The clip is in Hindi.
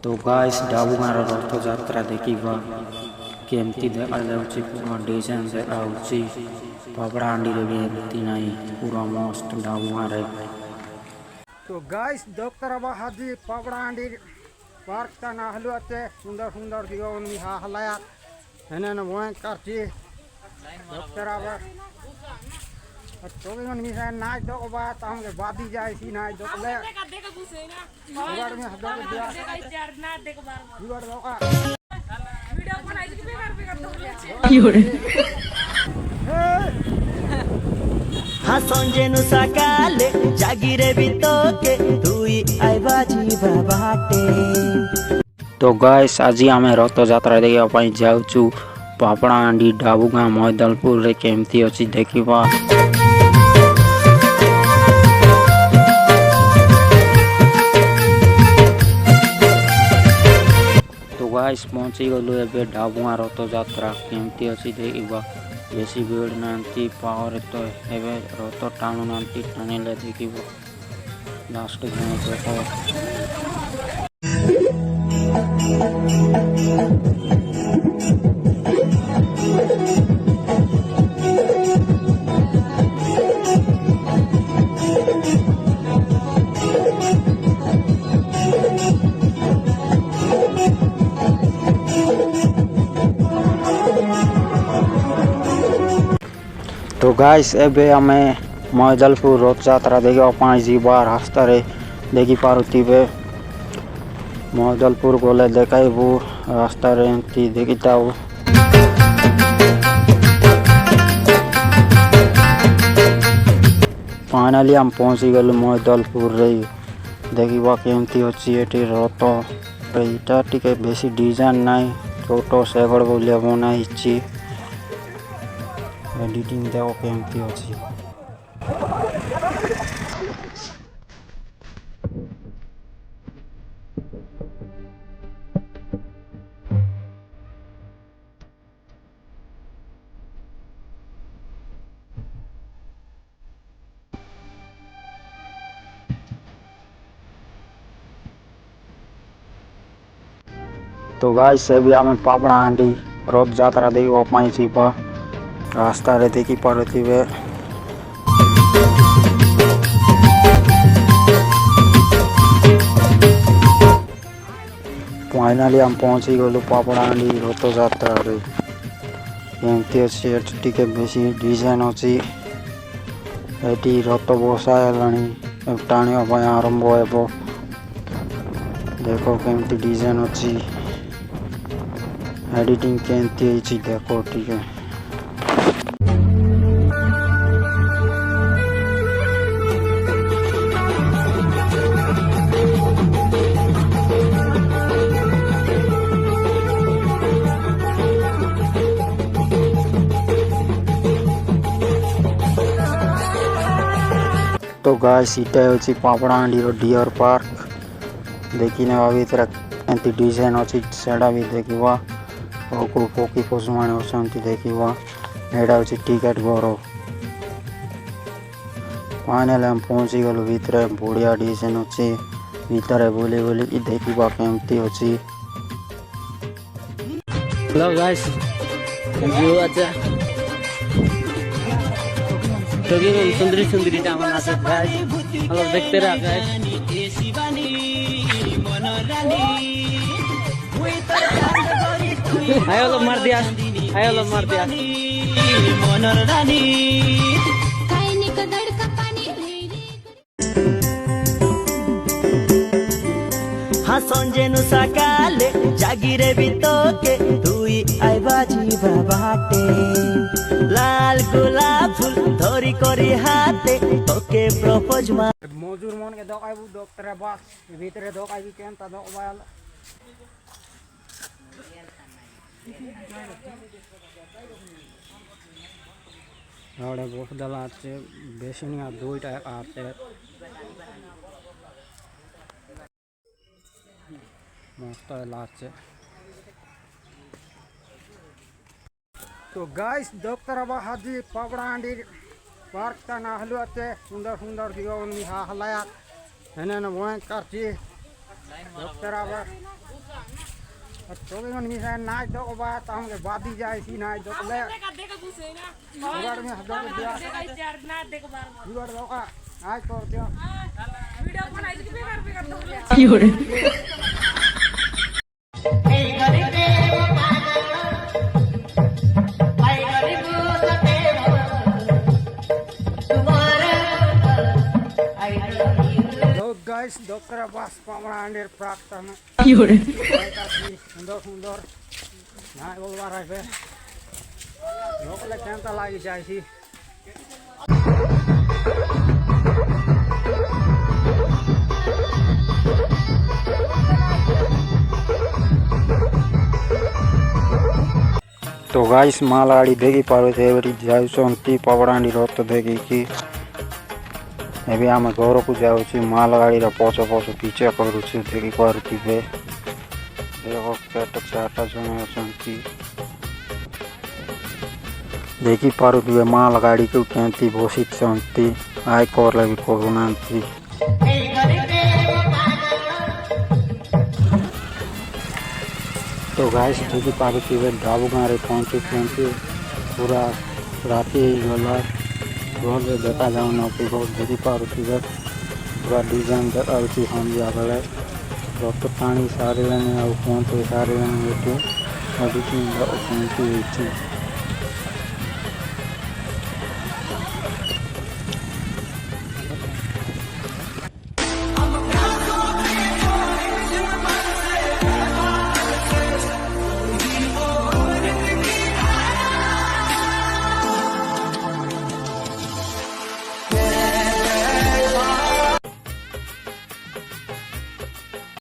तो गाइस डाबुगाँर रथयात्रा देखा केमती देखा पूरा डिजाइन देखा पबड़ा हांडी भी एमती नहीं पूरा मस्त डाबुगाँर। तो गाइस डॉक्टर अब हाजी पबड़ा हांडी पार्क ता नाहलु आते सुंदर सुंदर दिगो निहा हलाया हेने न वय करची डॉक्टर अब तो भी मन मिसा नाच दो बा ताम के बादी जाय सी नाच दो ले बिगाड़ में हदो दिया बिगाड़ दो का वीडियो बनाई के बिगाड़ दो की हो रे हाँ संजेनु सकाले जागिरे बितोके दुई आइबा जीवा बाटे। तो गाइस आज आम रथयात्रा देखा जाऊँ पापड़ा हांडी डाबुगाँ मैदलपुर केमती अच्छी देखा। तो गाइस पहुँची गलु ए डाबुगाँ रथयात्रा केमती अच्छी देखा बेसी भीड़ ना पावर तो एवं रथ टाणु ना टाणिले देखा लास्ट देखो। तो गाइस एबे आमे मैदलपुर रथयात्रा देखा पाँच जीवा रास्ता रे देखी पारुथिबे मैदलपुर गले देखाइबू रास्ता रे एमती देखी ताऊ। फाइनली हम पहुंची गलु मैदलपुर रे देखा केमती अच्छी एटी रथ एटा टिके बेसी डिजाइन नाई छोटो सेगड़ बोलिया बनाई एडिटिंग देखो केमती अच्छी। तो गाइस से भी आम पापड़ा हांडी रथयात्रा देखा पाई जीवा रास्ता रे देखी पारुथिबे। फाइनली हम पहुंची गलु पापड़ा हांडी रथयात्रा रे एमती अच्छी टिके बेसी डिजाइन अच्छी एटी रथ बसाइलाणी टाणिया आरंभ हो देखो केमती डिजाइन अच्छी एडिटिंग केमती देखो ठीक है। तो गाइस इटा होची पापड़ा हांडी रो डियर पार्क देखिने आवी तरह एंती डिजाइन अच्छी सेडा भी देखिवा और को पोकी पोसमाने ओसंती देखिवा एडा होची टिकट घरो। फाइनल हम पहुंची गलु भीतर बढ़िया डिजाइन अच्छी भीतर बोली बोली की देखिवा केमती अच्छी। हेलो गाइस जो अच्छा तो सुंदरी सुंदरी टाइम आते गाइस मतलब देखते रहा गाइस आयो लो मार दिया आयो लो मार दिया हाँ संजेनु सकाले जागिरे बितोके दुई आइबा जीवा बाटे। लाल गुलाब फूल धरी करी हाथे तोके प्रपोज मा मजूर मन के दकाइबू डॉक्टर बस भीतर दकाइबू केन ता दकाइल आड़े बहुत दला आते बेसी नहीं दुईटा आते मस्त लाचे। तो गाइस डॉक्टर अब हाजी पबड़ा हांडी पार्क ता नाहलु आते सुंदर सुंदर दिगो निहा हलाया हेने न वय करची डॉक्टर अब तो भी मन मिसा नाच दो बात हमके बादी जाए सी नाच दो ले उगाड़ में दो दिया उगाड़ दो का आज कर दियो वीडियो बनाई के बेकार दो guys, Dr. Abbas Pamrandir Praktana. Sundar. Nah, boleh warai be. Dokter kenta lagi jai si. तो गाइस मालगाड़ी देखी पारो थे बड़ी जाऊ सोंती पवड़ांडी रोत देखी कि एबे आमे घर को जाऊ छी मालगाड़ी रा पोछो पीछे करू छी देखी पारुती बे देखो पेट चाटा जने सोंती देखी पारुती बे मालगाड़ी को केंती बोसित सोंती आय कोर लगी कोरुनांती तो गाइस देखी पारुती बे डाबू गारे पहुंची पूरा राती गला रोड में देखा जाओ नौकरी बहुत देखी पारुती बे पूरा डिजाइन देखी हम जागले रोड तो पानी सारे लेने और कौन तो सारे लेने बैठे और दूसरी पहुंची